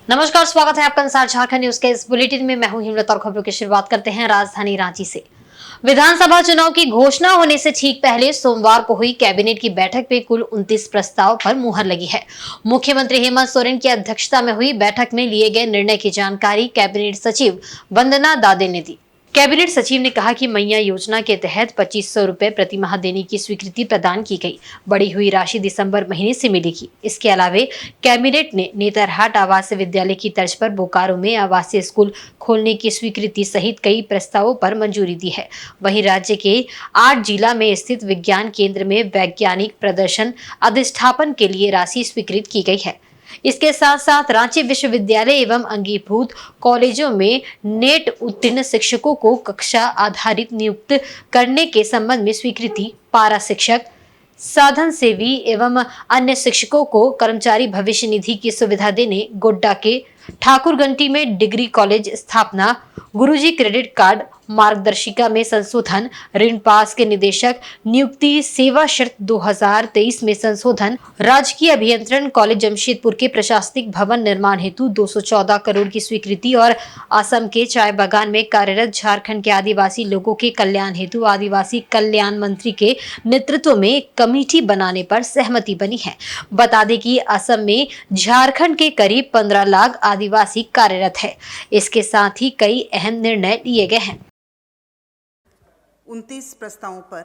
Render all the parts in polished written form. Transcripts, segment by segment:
नमस्कार, स्वागत है आपका इंसार झारखंड न्यूज के इस बुलेटिन में। मैं हूं हिमलत और खबरों की शुरुआत करते हैं राजधानी रांची से। विधानसभा चुनाव की घोषणा होने से ठीक पहले सोमवार को हुई कैबिनेट की बैठक में कुल 29 प्रस्ताव पर मुहर लगी है। मुख्यमंत्री हेमंत सोरेन की अध्यक्षता में हुई बैठक में लिए गए निर्णय की जानकारी कैबिनेट सचिव वंदना दादे ने दी। कैबिनेट सचिव ने कहा कि मैया योजना के तहत 2500 रुपए प्रति माह देने की स्वीकृति प्रदान की गई। बढ़ी हुई राशि दिसंबर महीने से मिलेगी। इसके अलावा कैबिनेट ने नेतरहाट आवासीय विद्यालय की तर्ज पर बोकारो में आवासीय स्कूल खोलने की स्वीकृति सहित कई प्रस्तावों पर मंजूरी दी है। वहीं राज्य के 8 जिला में स्थित विज्ञान केंद्र में वैज्ञानिक प्रदर्शन अधिष्ठापन के लिए राशि स्वीकृत की गई है। इसके साथ साथ रांची विश्वविद्यालय एवं अंगीभूत कॉलेजों में नेट उत्तीर्ण शिक्षकों को कक्षा आधारित नियुक्त करने के संबंध में स्वीकृति, पारा शिक्षक, साधन सेवी एवं अन्य शिक्षकों को कर्मचारी भविष्य निधि की सुविधा देने, गोड्डा के ठाकुरगंटी में डिग्री कॉलेज स्थापना, गुरुजी क्रेडिट कार्ड मार्गदर्शिका में संशोधन, ऋण पास के निदेशक नियुक्ति सेवा शर्त 2023 में संशोधन, राजकीय अभियंत्रण कॉलेज जमशेदपुर के प्रशासनिक भवन निर्माण हेतु 214 करोड़ की स्वीकृति और असम के चाय बागान में कार्यरत झारखंड के आदिवासी लोगों के कल्याण हेतु आदिवासी कल्याण मंत्री के नेतृत्व में एक कमेटी बनाने पर सहमति बनी है। बता दें कि असम में झारखंड के करीब 15 लाख आदिवासी कार्यरत है। इसके साथ ही कई अहम निर्णय लिए गए हैं। 29 प्रस्तावों पर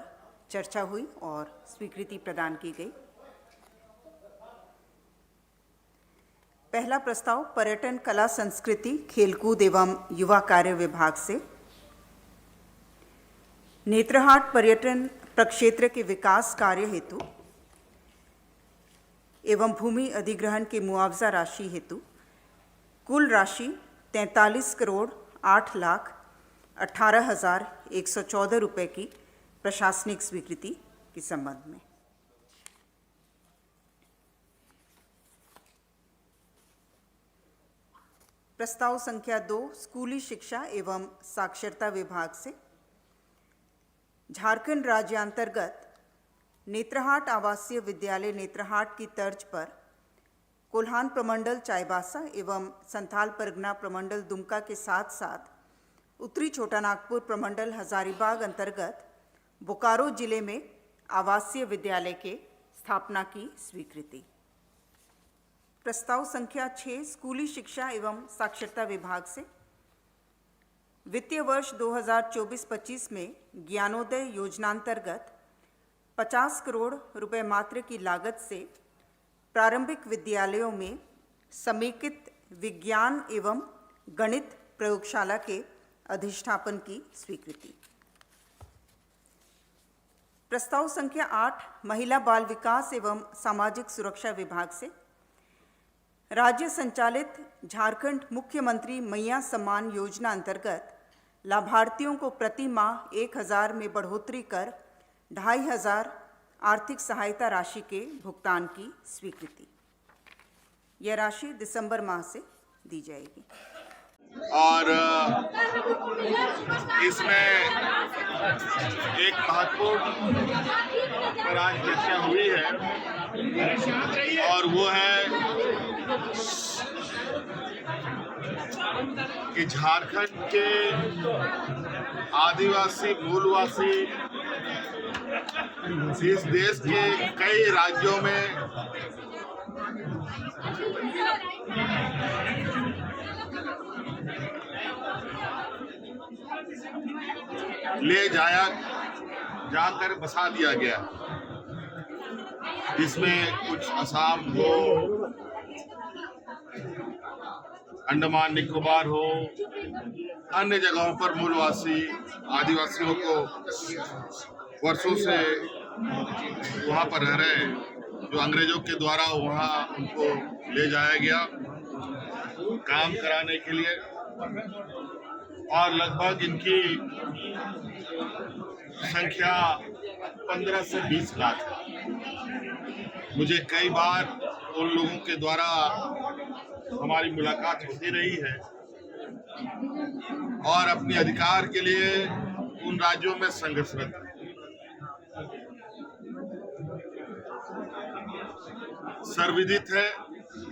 चर्चा हुई और स्वीकृति प्रदान की गई। पहला प्रस्ताव पर्यटन, कला, संस्कृति, खेलकूद एवं युवा कार्य विभाग से नेतरहाट पर्यटन प्रक्षेत्र के विकास कार्य हेतु एवं भूमि अधिग्रहण के मुआवजा राशि हेतु कुल राशि 43 करोड़ 8 लाख 18,114 रुपये की प्रशासनिक स्वीकृति के संबंध में। प्रस्ताव संख्या 2 स्कूली शिक्षा एवं साक्षरता विभाग से झारखंड राज्य अंतर्गत नेतरहाट आवासीय विद्यालय नेतरहाट की तर्ज पर कोल्हान प्रमंडल चाईबासा एवं संथाल परगना प्रमंडल दुमका के साथ साथ उत्तरी छोटा नागपुर प्रमंडल हजारीबाग अंतर्गत बोकारो जिले में आवासीय विद्यालय के स्थापना की स्वीकृति। प्रस्ताव संख्या 6 स्कूली शिक्षा एवं साक्षरता विभाग से वित्तीय वर्ष 2024-25 में ज्ञानोदय योजनांतर्गत 50 करोड़ रुपए मात्र की लागत से प्रारंभिक विद्यालयों में समेकित विज्ञान एवं गणित प्रयोगशाला के अधिष्ठापन की स्वीकृति। प्रस्ताव संख्या 8 महिला बाल विकास एवं सामाजिक सुरक्षा विभाग से राज्य संचालित झारखंड मुख्यमंत्री मैया सम्मान योजना अंतर्गत लाभार्थियों को प्रति माह 1,000 में बढ़ोतरी कर 2,500 आर्थिक सहायता राशि के भुगतान की स्वीकृति। यह राशि दिसंबर माह से दी जाएगी। और इसमें एक महत्वपूर्ण पर आज चर्चा हुई है और वो है कि झारखंड के आदिवासी मूलवासी इस देश के कई राज्यों में ले जाकर बसा दिया गया। इसमें कुछ असम हो, अंडमान निकोबार हो, अन्य जगहों पर मूलवासी आदिवासियों को वर्षों से वहां पर रह रहे हैं, जो अंग्रेजों के द्वारा वहां उनको ले जाया गया काम कराने के लिए, और लगभग इनकी संख्या 15 से 20 लाख है। मुझे कई बार उन लोगों के द्वारा हमारी मुलाकात होती रही है और अपने अधिकार के लिए उन राज्यों में संघर्षरत है। सर्वविदित है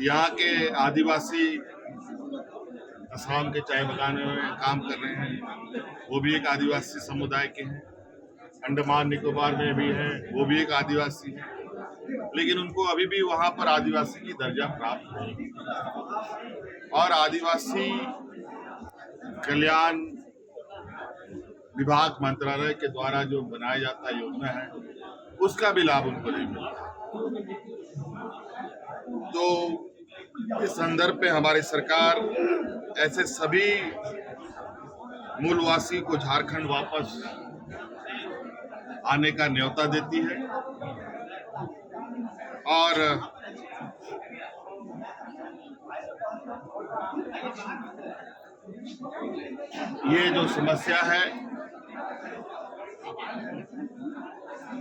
यहाँ के आदिवासी असम के चाय बगानों में काम कर रहे हैं, वो भी एक आदिवासी समुदाय के हैं। अंडमान निकोबार में भी है, वो भी एक आदिवासी है, लेकिन उनको अभी भी वहां पर आदिवासी की दर्जा प्राप्त नहीं। और आदिवासी कल्याण विभाग मंत्रालय के द्वारा जो बनाया जाता योजना है, उसका भी लाभ उनको नहीं मिलता। तो इस संदर्भ पे हमारी सरकार ऐसे सभी मूलवासी को झारखंड वापस आने का न्योता देती है। और ये जो समस्या है,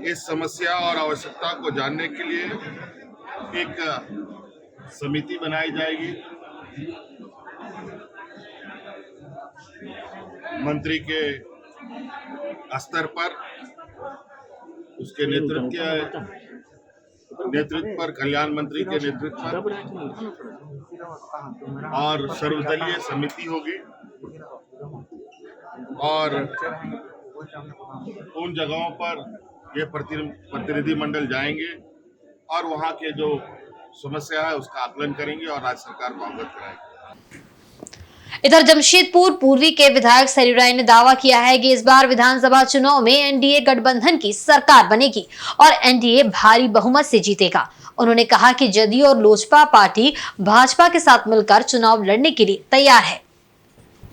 इस समस्या और आवश्यकता को जानने के लिए एक समिति बनाई जाएगी। मंत्री के स्तर पर, उसके नेतृत्व पर, कल्याण मंत्री के नेतृत्व पर, और सर्वदलीय समिति होगी। और उन जगहों पर ये प्रतिनिधि मंडल जाएंगे और वहाँ के जो समस्या है उसका आकलन करेंगे और राज्य सरकार को अवगत कराएंगे। इधर जमशेदपुर पूर्वी के विधायक सरयू राय ने दावा किया है कि इस बार विधानसभा चुनाव में एनडीए गठबंधन की सरकार बनेगी और एनडीए भारी बहुमत से जीतेगा। उन्होंने कहा कि जदयू और लोजपा पार्टी भाजपा के साथ मिलकर चुनाव लड़ने के लिए तैयार है।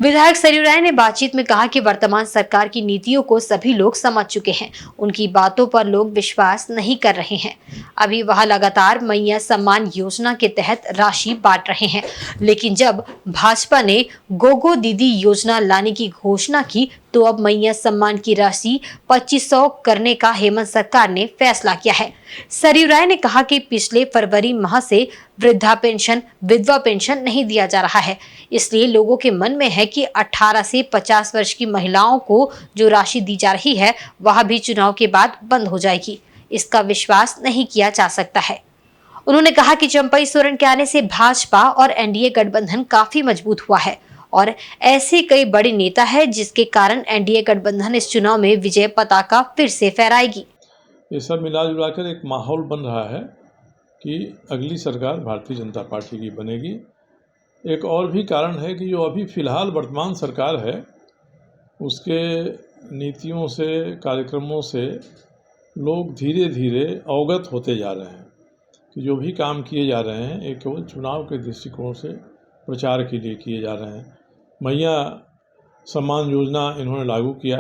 विधायक सरयू राय ने बातचीत में कहा कि वर्तमान सरकार की नीतियों को सभी लोग समझ चुके हैं, उनकी बातों पर लोग विश्वास नहीं कर रहे हैं। अभी वह लगातार मैया सम्मान योजना के तहत राशि बांट रहे हैं, लेकिन जब भाजपा ने गोगो दीदी योजना लाने की घोषणा की तो अब मैया सम्मान की राशि 2500 करने का हेमंत सरकार ने फैसला किया है। सरयू राय ने कहा कि पिछले फरवरी माह से वृद्धा पेंशन, विधवा पेंशन नहीं दिया जा रहा है, इसलिए लोगों के मन में है कि 18 से 50 वर्ष की महिलाओं को जो राशि दी जा रही है वह भी चुनाव के बाद बंद हो जाएगी। इसका विश्वास नहीं किया जा सकता है। उन्होंने कहा कि चंपई सोरेन के आने से भाजपा और एनडीए गठबंधन काफी मजबूत हुआ है और ऐसे कई बड़े नेता हैं जिसके कारण एनडीए गठबंधन इस चुनाव में विजय पताका फिर से फहराएगी। ये सब मिला जुला कर एक माहौल बन रहा है कि अगली सरकार भारतीय जनता पार्टी की बनेगी। एक और भी कारण है कि जो अभी फ़िलहाल वर्तमान सरकार है उसके नीतियों से, कार्यक्रमों से लोग धीरे धीरे अवगत होते जा रहे हैं कि जो भी काम किए जा रहे हैं एक केवल चुनाव के दृष्टिकोण से प्रचार के लिए किए जा रहे हैं। मैया सम्मान योजना इन्होंने लागू किया,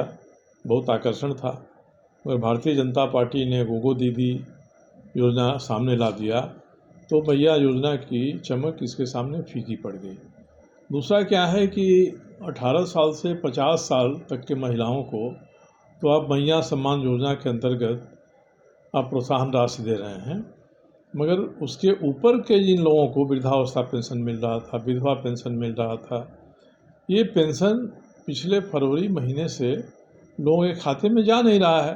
बहुत आकर्षण था, मगर भारतीय जनता पार्टी ने गोगो दीदी योजना सामने ला दिया तो मैया योजना की चमक इसके सामने फीकी पड़ गई। दूसरा क्या है कि 18 साल से 50 साल तक के महिलाओं को तो आप मैया सम्मान योजना के अंतर्गत आप प्रोत्साहन राशि दे रहे हैं, मगर उसके ऊपर के जिन लोगों को वृद्धावस्था पेंशन मिल रहा था, विधवा पेंशन मिल रहा था, ये पेंशन पिछले फरवरी महीने से लोगों के खाते में जा नहीं रहा है।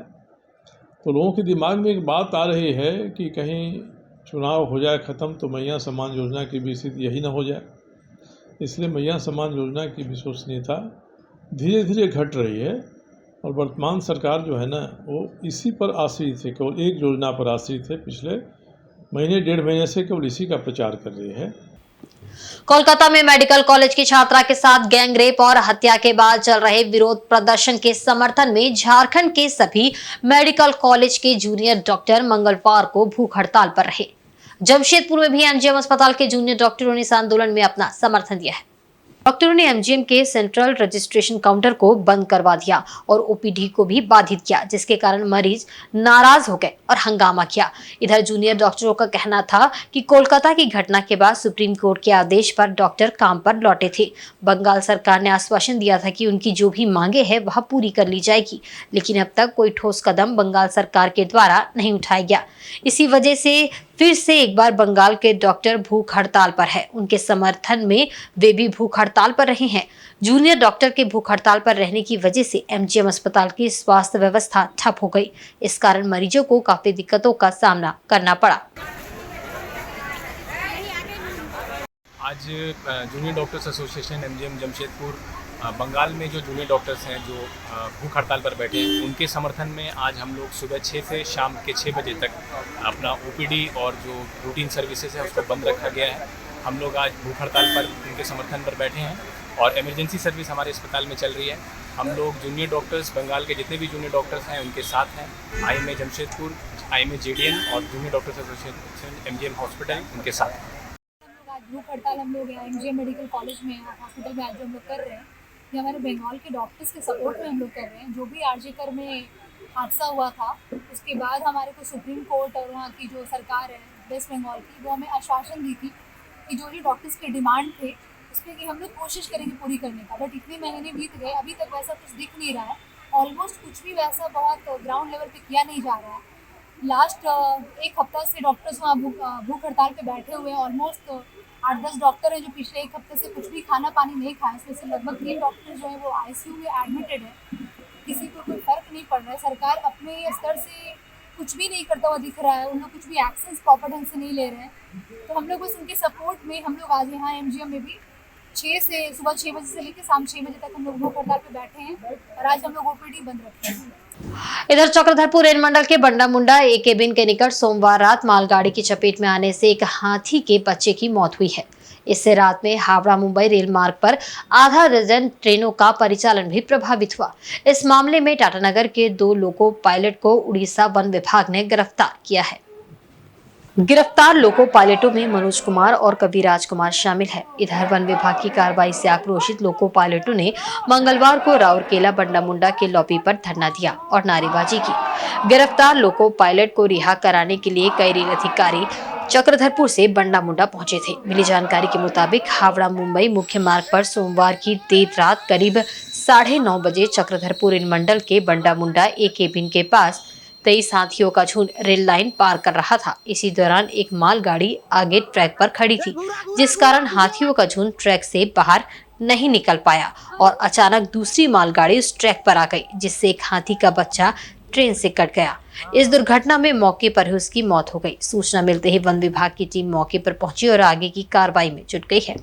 तो लोगों के दिमाग में एक बात आ रही है कि कहीं चुनाव हो जाए ख़त्म तो मैया सम्मान योजना की भी स्थिति यही ना हो जाए। इसलिए मैया सम्मान योजना की विश्वसनीयता धीरे धीरे घट रही है और वर्तमान सरकार जो है ना वो इसी पर आश्रित है, केवल एक योजना पर आश्रित है। पिछले महीने, 1.5 महीने से केवल इसी का प्रचार कर रही है। कोलकाता में मेडिकल कॉलेज की छात्रा के साथ गैंगरेप और हत्या के बाद चल रहे विरोध प्रदर्शन के समर्थन में झारखंड के सभी मेडिकल कॉलेज के जूनियर डॉक्टर मंगलवार को भूख हड़ताल पर रहे। जमशेदपुर में भी एमजीएम अस्पताल के जूनियर डॉक्टरों ने इस आंदोलन में अपना समर्थन दिया है। डॉक्टरों ने एमजीएम के सेंट्रल रजिस्ट्रेशन काउंटर को बंद करवा दिया और ओपीडी को भी बाधित किया, जिसके कारण मरीज नाराज हो गए और हंगामा किया। इधर जूनियर डॉक्टरों का कहना था कि कोलकाता की घटना के बाद सुप्रीम कोर्ट के आदेश पर डॉक्टर काम पर लौटे थे। बंगाल सरकार ने आश्वासन दिया था कि उनकी जो भी मांगे हैं वह पूरी कर ली जाएगी, लेकिन अब तक कोई ठोस कदम बंगाल सरकार के द्वारा नहीं उठाया गया। इसी वजह से फिर से एक बार बंगाल के डॉक्टर भूख हड़ताल पर है। उनके समर्थन में वे भी भूख हड़ताल पर रहे हैं। जूनियर डॉक्टर के भूख हड़ताल पर रहने की वजह से एमजीएम अस्पताल की स्वास्थ्य व्यवस्था ठप हो गई। इस कारण मरीजों को काफी दिक्कतों का सामना करना पड़ा। आज junior doctors association MGM Jamshedpur Bengal में जो जूनियर डॉक्टर्स हैं जो भूख हड़ताल पर बैठे हैं, उनके समर्थन में आज हम लोग सुबह 6 से शाम के 6 बजे तक अपना ओपीडी और जो रूटीन सर्विसेज है उसको बंद रखा गया है। हम लोग आज भूख हड़ताल पर उनके समर्थन पर बैठे हैं और इमरजेंसी सर्विस हमारे अस्पताल में चल रही है। हम लोग जूनियर डॉक्टर्स बंगाल के जितने भी जूनियर डॉक्टर्स हैं उनके साथ हैं। आईएमए जमशेदपुर, आईएमए जेडीएन और junior doctors association MGM hospital उनके साथ हैं। आज भूख हड़ताल हम लोग यहाँ एमजीएम मेडिकल कॉलेज में हॉस्पिटल में आज जो हम लोग कर रहे हैं, ये हमारे बंगाल के डॉक्टर्स के सपोर्ट में हम लोग कर रहे हैं। जो भी आरजीकर में हादसा हुआ था उसके बाद हमारे को सुप्रीम कोर्ट और वहाँ की जो सरकार है वेस्ट बंगाल की, वो हमें आश्वासन दी थी कि जो भी डॉक्टर्स के डिमांड थे उसके कि हम लोग कोशिश करेंगे पूरी करने का। बट इतने महीने बीत गए, अभी तक वैसा कुछ दिख नहीं रहा है। ऑलमोस्ट कुछ भी वैसा बहुत ग्राउंड लेवल पे किया नहीं जा रहा है। लास्ट एक हफ्ता से डॉक्टर्स वहाँ भूख हड़ताल पे बैठे हुए हैं। ऑलमोस्ट 8-10 डॉक्टर हैं जो पिछले एक हफ्ते से कुछ भी खाना पानी नहीं खाए। इसमें से लगभग 3 डॉक्टर जो है वो आईसीयू में एडमिटेड है। किसी को कोई फर्क नहीं पड़ रहा है। सरकार अपने स्तर से कुछ भी नहीं करता हुआ दिख रहा है। उन लोग कुछ भी एक्शंस प्रॉपर ढंग से नहीं ले रहे हैं। तो हम लोग बस उनके सपोर्ट में हम लोग आज यहाँ एमजीएम में भी सुबह 6 बजे से लेकर शाम 6 बजे तक हम लोग भूख हड़ताल पे बैठे हैं और आज हम लोग ओपीडी बंद रखे हैं। इधर चक्रधरपुर रेल मंडल के बंडा मुंडा एक केबिन के निकट सोमवार रात मालगाड़ी की चपेट में आने से एक हाथी के बच्चे की मौत हुई है। इससे रात में हावड़ा मुंबई रेल मार्ग पर आधा दर्जन ट्रेनों का परिचालन भी प्रभावित हुआ। इस मामले में टाटानगर के 2 लोको पायलट को उड़ीसा वन विभाग ने गिरफ्तार किया है। गिरफ्तार लोको पायलटों में मनोज कुमार और कविराज कुमार शामिल है। इधर वन विभाग की कार्रवाई से आक्रोशित लोको पायलटों ने मंगलवार को राउरकेला बंडा मुंडा के लॉबी पर धरना दिया और नारेबाजी की। गिरफ्तार लोको पायलट को रिहा कराने के लिए कई रेल अधिकारी चक्रधरपुर से बंडा मुंडा पहुंचे थे। मिली जानकारी के मुताबिक हावड़ा मुंबई मुख्य मार्ग पर सोमवार की देर रात करीब 9:30 बजे चक्रधरपुर रेल मंडल के बंडा मुंडा एक केबिन के पास 23 हाथियों का झुंड रेल लाइन पार कर रहा था। इसी दौरान एक मालगाड़ी आगे ट्रैक पर खड़ी थी, जिस कारण हाथियों का झुंड ट्रैक से बाहर नहीं निकल पाया और अचानक दूसरी मालगाड़ी उस ट्रैक पर आ गई, जिससे एक हाथी का बच्चा ट्रेन से कट गया। इस दुर्घटना में मौके पर ही उसकी मौत हो गई। सूचना मिलते ही वन विभाग की टीम मौके पर पहुंची और आगे की कार्रवाई में जुट गई है।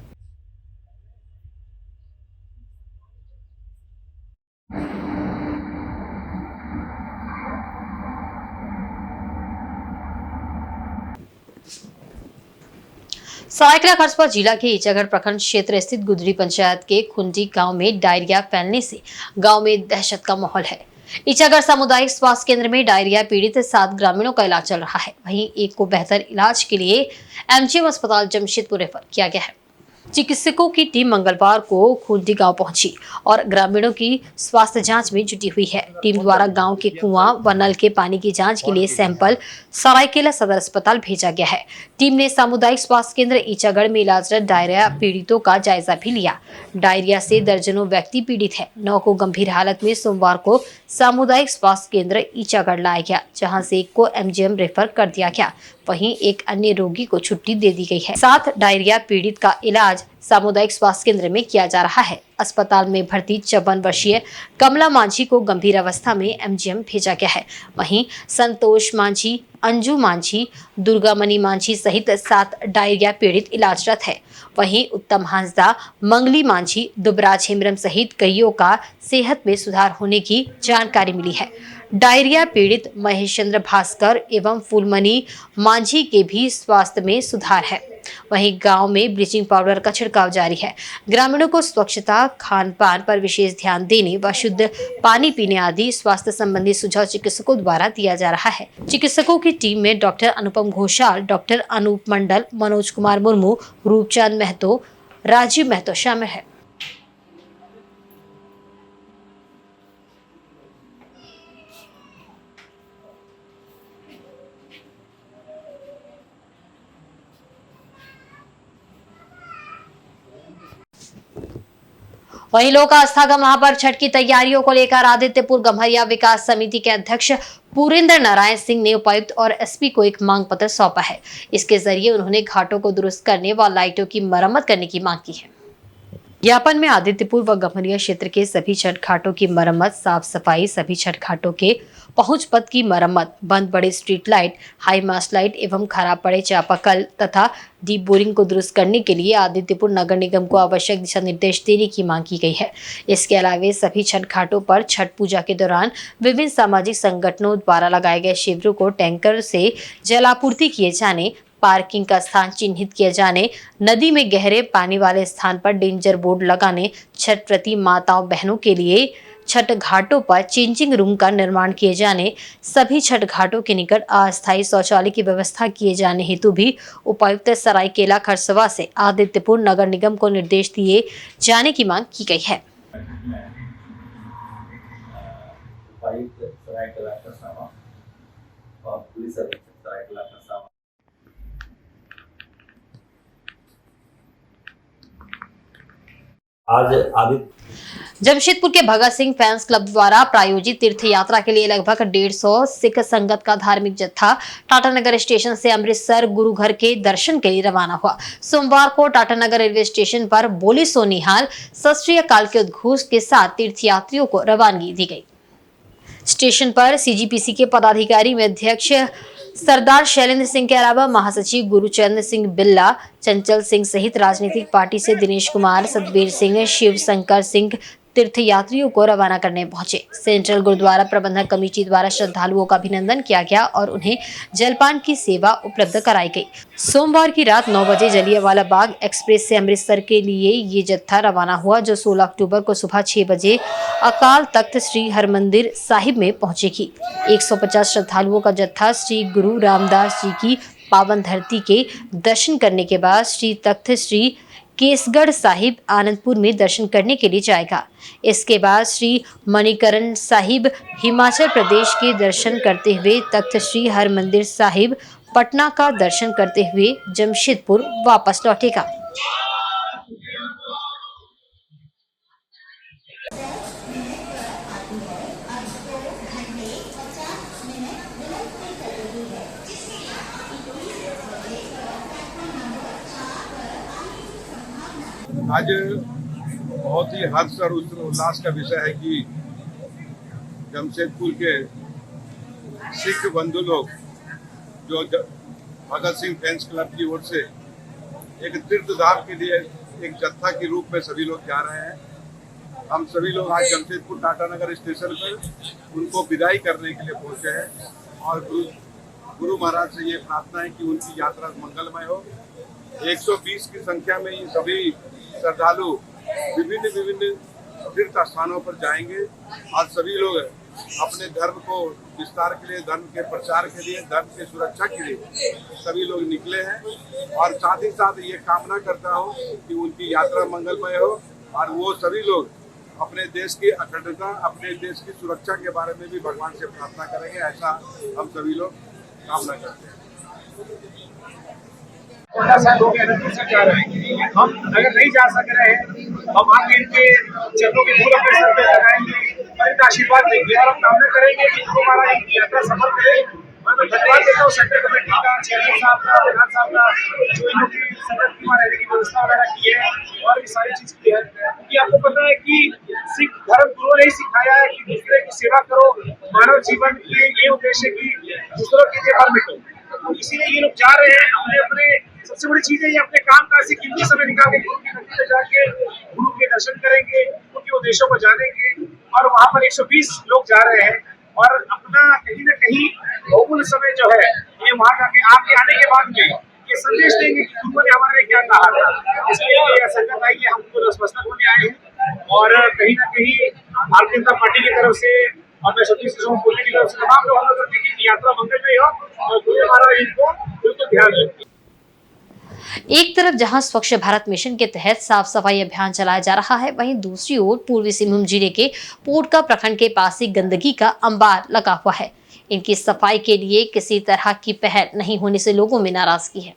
सरायकेला खरसपा जिला के ईचागढ़ प्रखंड क्षेत्र स्थित गुदरी पंचायत के खुंडी गांव में डायरिया फैलने से गांव में दहशत का माहौल है। ईचागढ़ सामुदायिक स्वास्थ्य केंद्र में डायरिया पीड़ित 7 ग्रामीणों का इलाज चल रहा है। वहीं एक को बेहतर इलाज के लिए एमजीएम अस्पताल जमशेदपुर रेफर किया गया है। चिकित्सकों की टीम मंगलवार को खुंडी गांव पहुंची और ग्रामीणों की स्वास्थ्य जांच में जुटी हुई है। टीम द्वारा गांव के कुआं व नल के पानी की जांच के लिए सैंपल सरायकेला सदर अस्पताल भेजा गया है। टीम ने सामुदायिक स्वास्थ्य केंद्र ईचागढ़ में इलाजरत डायरिया पीड़ितों का जायजा भी लिया। डायरिया से दर्जनों व्यक्ति पीड़ित है। 9 को गंभीर हालत में सोमवार को सामुदायिक स्वास्थ्य केंद्र ईचागढ़ लाया गया, जहां से एक को एमजीएम रेफर कर दिया गया। वहीं एक अन्य रोगी को छुट्टी दे दी गई है। 7 डायरिया पीड़ित का इलाज सामुदायिक स्वास्थ्य केंद्र में किया जा रहा है। अस्पताल में भर्ती 54 वर्षीय कमला मांझी को गंभीर अवस्था में एमजीएम भेजा गया है। वहीं संतोष मांझी, अंजू मांझी, दुर्गामणि मांझी सहित 7 डायरिया पीड़ित इलाजरत है। वहीं उत्तम हांसदा, मंगली मांझी, दुबराज हेम्ब्रम सहित कईयों का सेहत में सुधार होने की जानकारी मिली है। डायरिया पीड़ित महेशचंद्र भास्कर एवं फूलमणि मांझी के भी स्वास्थ्य में सुधार है। वहीं गांव में ब्लीचिंग पाउडर का छिड़काव जारी है। ग्रामीणों को स्वच्छता, खान पान पर विशेष ध्यान देने व शुद्ध पानी पीने आदि स्वास्थ्य संबंधी सुझाव चिकित्सकों द्वारा दिया जा रहा है। चिकित्सकों की टीम में डॉक्टर अनुपम घोषाल, डॉक्टर अनूप मंडल, मनोज कुमार मुर्मू, रूपचंद महतो, राजीव महतो शामिल है। वहीं लोक आस्था का महापर्व छठ की तैयारियों को लेकर आदित्यपुर गम्हरिया विकास समिति के अध्यक्ष पुरेंद्र नारायण सिंह ने उपायुक्त और एसपी को एक मांग पत्र सौंपा है। इसके जरिए उन्होंने घाटों को दुरुस्त करने व लाइटों की मरम्मत करने की मांग की है। ज्ञापन में आदित्यपुर व गम्हरिया क्षेत्र के सभी छठ घाटों की मरम्मत, साफ सफाई, सभी छठ घाटों के पहुंच पथ की मरम्मत, बंद पड़े street light, high mast light एवं खराब पड़े चापाकल तथा डीप बोरिंग को दुरुस्त करने के लिए आदित्यपुर नगर निगम को आवश्यक दिशा निर्देश देने की मांग की गई है। इसके अलावा सभी छठ घाटों पर छठ पूजा के दौरान विभिन्न सामाजिक संगठनों द्वारा लगाए गए शिविरों को टैंकर से जलापूर्ति किए जाने, पार्किंग का स्थान चिन्हित किए जाने, नदी में गहरे पानी वाले स्थान पर डेंजर बोर्ड लगाने, छठ व्रती माताओं बहनों के लिए छठ घाटों पर चेंजिंग रूम का निर्माण किए जाने, सभी छठ घाटों के निकट अस्थायी शौचालय की व्यवस्था किए जाने हेतु भी उपायुक्त सरायकेला खरसवा से आदित्यपुर नगर निगम को निर्देश दिए जाने की मांग की गई है। उपायुक्त सरायकेला खरसावां और पुलिस अधीक्षक सरायकेला खरसावां आज आदित्य जमशेदपुर के भगत सिंह फैंस क्लब द्वारा प्रायोजित तीर्थ यात्रा के लिए लगभग 150 सिख संगत का धार्मिक जत्था टाटानगर स्टेशन से अमृतसर गुरु घर के दर्शन के लिए रवाना हुआ। सोमवार को टाटानगर रेलवे स्टेशन पर बोली सो निहाल, सत श्री अकाल के उद्घोष के साथ तीर्थयात्रियों को रवानगी दी गई। स्टेशन पर सीजीपीसी के पदाधिकारी में अध्यक्ष सरदार शैलेंद्र सिंह के अलावा महासचिव गुरुचंद सिंह बिल्ला, चंचल सिंह सहित राजनीतिक पार्टी से दिनेश कुमार, सतबीर सिंह, शिव शंकर सिंह तीर्थयात्रियों को रवाना करने पहुंचे। सेंट्रल गुरुद्वारा प्रबंधक कमेटी द्वारा श्रद्धालुओं का अभिनंदन किया गया और उन्हें जलपान की सेवा उपलब्ध कराई गई। सोमवार की रात 9 बजे जलियांवाला बाग एक्सप्रेस से अमृतसर के लिए ये जत्था रवाना हुआ, जो 16 अक्टूबर को सुबह 6 बजे अकाल तख्त श्री हरमंदिर साहिब में पहुंचेगी। 150 श्रद्धालुओं का जत्था श्री गुरु रामदास जी की पावन धरती के दर्शन करने के बाद श्री तख्त श्री केसगढ़ साहिब आनंदपुर में दर्शन करने के लिए जाएगा। इसके बाद श्री मणिकरण साहिब हिमाचल प्रदेश के दर्शन करते हुए तख्त श्री हरमंदिर साहिब पटना का दर्शन करते हुए जमशेदपुर वापस लौटेगा। आज बहुत ही हर्ष और उल्लास का विषय है कि जमशेदपुर के सिख बंधु लोग जो भगत सिंह फैंस क्लब की ओर से एक तीर्थधाम के लिए एक जत्था के रूप में सभी लोग जा रहे हैं। हम सभी लोग आज जमशेदपुर टाटानगर स्टेशन पर उनको विदाई करने के लिए पहुंचे हैं और गुरु महाराज से ये प्रार्थना है कि उनकी यात्रा मंगलमय हो। 120 की संख्या में ये सभी श्रद्धालु विभिन्न तीर्थ स्थानों पर जाएंगे और सभी लोग अपने धर्म को विस्तार के लिए, धर्म के प्रचार के लिए, धर्म की सुरक्षा के लिए सभी लोग निकले हैं और साथ ही साथ ये कामना करता हूँ कि उनकी यात्रा मंगलमय हो और वो सभी लोग अपने देश की अखंडता, अपने देश की सुरक्षा के बारे में भी भगवान से प्रार्थना करेंगे, ऐसा हम सभी लोग कामना करते हैं। लोग एनर्जी से जा रहे हैं, हम अगर नहीं जा सक रहे हैं हम आगे इनके चरणों के धूल अपने सर पे लगाएंगे और इनका आशीर्वाद देंगे और हम कामना करेंगे कि इनको हमारा इनकी यात्रा सफल करे। और मैं धन्यवाद देता हूँ सेंट्रल कमेटी का, चेयरमैन साहब का, प्रधान साहब का, जो इन लोग की संगत की रहने की व्यवस्था वगैरह की है और भी सारी चीज की है। क्योंकि आपको पता है कि सिख धर्म गुरु ने सिखाया है कि दूसरे की सेवा करो, मानव जीवन के ये उद्देश्य की दूसरों के लिए मर मिटो। तो इसीलिए ये लोग जा रहे हैं। अपने अपने सबसे बड़ी चीज है ये अपने काम काज से कीमती समय निकाल के गुरु की नगरी में जाके गुरु के दर्शन करेंगे, उनके उद्देश्यों को जानेंगे और वहाँ पर 120 लोग जा रहे हैं और अपना कहीं न कहीं बहुमूल्य समय जो है ये वहाँ जाके आगे आने के बाद में ये संदेश देंगे कि गुरुओं ने हमारे क्या कहा था। इसलिए ये संगत आई है, हम उनको नतमस्तक होने आए हैं और कहीं न कहीं भारतीय जनता पार्टी की तरफ से और मैं सतीश बोलने की तरफ से तमाम लोग अनुरोध करते हैं कि यात्रा मंगलमय हो और गुरु महाराज इनको बिल्कुल ध्यान रखें। एक तरफ जहां स्वच्छ भारत मिशन के तहत साफ सफाई अभियान चलाया जा रहा है, वहीं दूसरी ओर पूर्वी सिंहभूम जिले के पोटका प्रखंड के पास ही गंदगी का अंबार लगा हुआ है। इनकी सफाई के लिए किसी तरह की पहल नहीं होने से लोगों में नाराजगी है।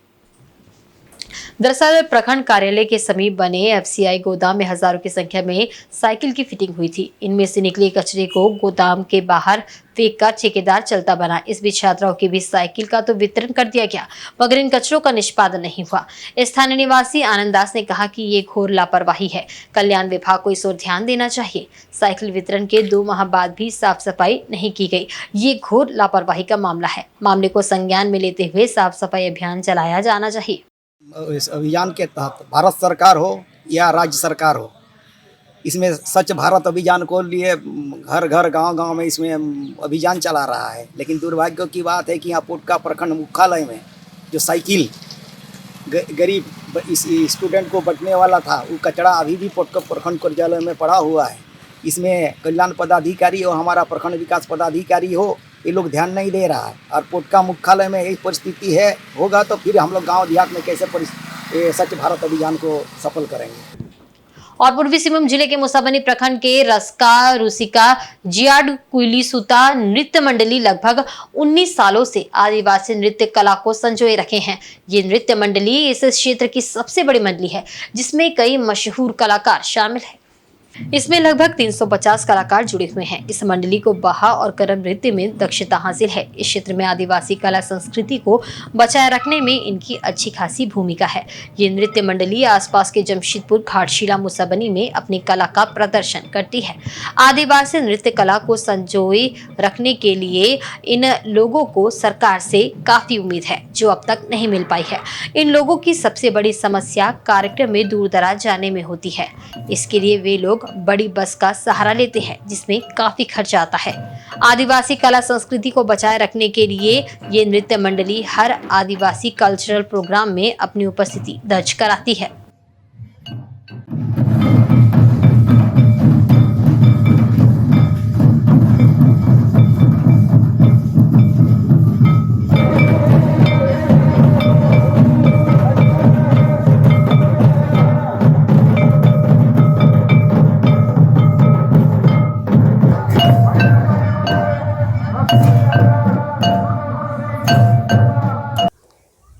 दरअसल प्रखंड कार्यालय के समीप बने एफसीआई गोदाम में हजारों की संख्या में साइकिल की फिटिंग हुई थी। इनमें से निकले कचरे को गोदाम के बाहर फेंककर ठेकेदार चलता बना। इस बीच छात्राओं के बीच साइकिल का तो वितरण कर दिया गया, मगर इन कचरों का निष्पादन नहीं हुआ। स्थानीय निवासी आनंद दास ने कहा कि ये घोर लापरवाही है, कल्याण विभाग को इस ओर ध्यान देना चाहिए। साइकिल वितरण के 2 माह बाद भी साफ सफाई नहीं की गई, ये घोर लापरवाही का मामला है। मामले को संज्ञान में लेते हुए साफ सफाई अभियान चलाया जाना चाहिए। इस अभियान के तहत भारत सरकार हो या राज्य सरकार हो, इसमें स्वच्छ भारत अभियान को लिए घर घर गांव में इसमें अभियान चला रहा है। लेकिन दुर्भाग्य की बात है कि यहाँ पोटका प्रखंड मुख्यालय में जो साइकिल गरीब इस स्टूडेंट को बंटने वाला था, वो कचरा अभी भी पोटका प्रखंड कार्यालय में पड़ा हुआ है। इसमें कल्याण पदाधिकारी हो, हमारा प्रखंड विकास पदाधिकारी हो, ये लोग ध्यान नहीं दे रहा है। और पोटका मुख्यालय में यही परिस्थिति है होगा तो फिर हम लोग गाँव देहात में कैसे स्वच्छ भारत अभियान को सफल करेंगे। और पूर्वी सिंहभूम जिले के मुसाबनी प्रखंड के रसका रुसिका जियाड कुइलीसुता नृत्य मंडली लगभग 19 सालों से आदिवासी नृत्य कला को संजोए रखे हैं। ये नृत्य मंडली इस क्षेत्र की सबसे बड़ी मंडली है, जिसमें कई मशहूर कलाकार शामिल हैं। इसमें लगभग 350 कलाकार जुड़े हुए हैं। इस मंडली को बहा और करम नृत्य में दक्षता हासिल है। इस क्षेत्र में आदिवासी कला संस्कृति को बचाए रखने में इनकी अच्छी खासी भूमिका है। ये नृत्य मंडली आसपास के जमशेदपुर, घाटशिला, मुसाबनी में अपनी कला का प्रदर्शन करती है। आदिवासी नृत्य कला को संजोए रखने के लिए इन लोगों को सरकार से काफी उम्मीद है, जो अब तक नहीं मिल पाई है। इन लोगों की सबसे बड़ी समस्या कार्यक्रम में दूर दराज जाने में होती है। इसके लिए वे लोग बड़ी बस का सहारा लेते हैं, जिसमें काफी खर्च आता है। आदिवासी कला संस्कृति को बचाए रखने के लिए ये नृत्य मंडली हर आदिवासी कल्चरल प्रोग्राम में अपनी उपस्थिति दर्ज कराती है।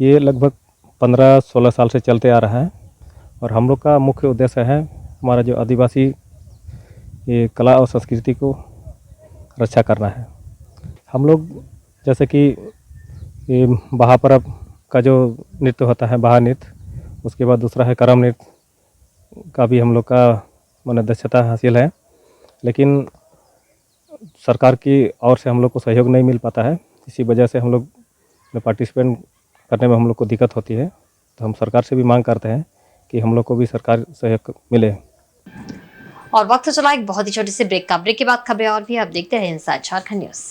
ये लगभग 15-16 साल से चलते आ रहा है और हम लोग का मुख्य उद्देश्य है हमारा जो आदिवासी ये कला और संस्कृति को रक्षा करना है। हम लोग जैसे कि ये बहा पर्व का जो नृत्य होता है, बहा नृत्य, उसके बाद दूसरा है करम नृत्य का भी हम लोग का माने दक्षता हासिल है, लेकिन सरकार की ओर से हम लोग को सहयोग नहीं मिल पाता है। इसी वजह से हम लोग पार्टिसिपेट करने में हम लोग को दिक्कत होती है। तो हम सरकार से भी मांग करते हैं कि हम लोग को भी सरकार सहयोग मिले। और वक्त चला एक बहुत ही छोटी सी ब्रेक का। ब्रेक के बाद खबरें और भी आप देखते हैं इनसाइड झारखंड न्यूज़।